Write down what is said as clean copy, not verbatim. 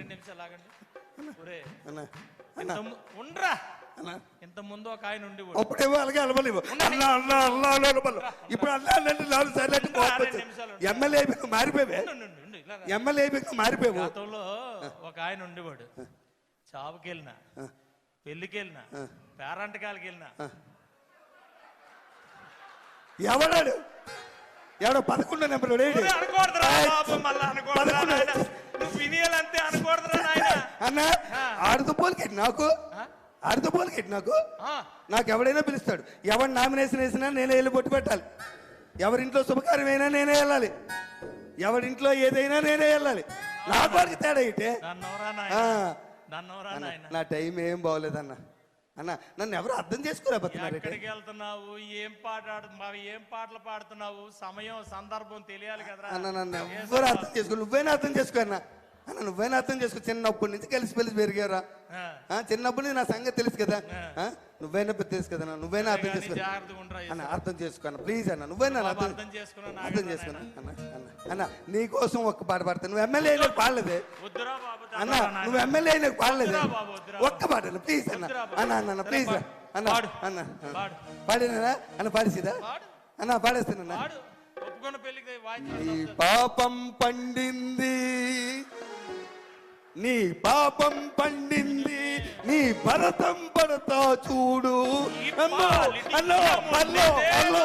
2 నిమిషాలు ఆగండి. ఒరే అన్న ఉండరా, ఇంత ముందు ఒక ఆయన ఉండి అప్పుడు ఇవ్వాలి అలవలేవు ఇప్పుడు అన్నా 4 సార్లు ఎమ్మెల్యే మారిపోయావే, ఎమ్మెల్యే మారిపోయావు. గతంలో ఒక ఆయన ఉండేవాడు. చావుకి వెళ్ళినా, పెళ్లికి వెళ్ళినా, పేరంటకాలకి వెళ్ళినా ఎవడాడు 11 నెంబర్ అన్న ఆడుతుపోలికెట్టి నాకు నాకు ఎవడైనా పిలుస్తాడు. ఎవరు నామినేషన్ వేసినా నేనే వెళ్ళి బొట్టు పెట్టాలి. ఎవరింట్లో శుభకార్యం అయినా నేనే వెళ్ళాలి. ఎవరింట్లో ఏదైనా నేనే వెళ్ళాలి. నాకు వాడికి తేడా అయితే నా టైం ఏం బాగోలేదన్న. అన్న నన్ను ఎవరు అర్థం చేసుకోలేకపోతున్నారు. ఎక్కడికి వెళ్తున్నావు, ఏం పాటలు పాడుతున్నావు, సమయం సందర్భం తెలియాలి కదా అన్న. నన్ను ఎవరు అర్థం చేసుకో, నువ్వైనా అర్థం చేసుకో అన్న. అన్న నువ్వైనా అర్థం చేసుకో. చిన్నప్పటి నుంచి కలిసి పెరిగారా, చిన్నప్పటి నుంచి నా సంగతి తెలుసు కదా. నువ్వైనా తెలుసు కదా, నువ్వైనా అర్థం చేసుకో అన్న. అర్థం చేసుకో అన్న ప్లీజ్ అన్న. నువ్వైనా అర్థం చేసుకున్నా అన్న. అన్న నీకోసం ఒక్క పాట పాడతా. నువ్వు ఎమ్మెల్యే అయినాక పాడలేదే అన్న, నువ్వు ఎమ్మెల్యే అయినాక పాడలేదే ఒక్క పాట అన్న ప్లీజ్ అన్న. అన్న అన్న ప్లీజ్ అన్న. అన్న పాడినా అన్న, పాడేసిదా అన్న? పాడేస్తానన్నా. నీ పాపం పండింది, నీ పాపం పండింది, నీ భరతం పడతా చూడు. అన్నో అన్నో అన్నో అన్నో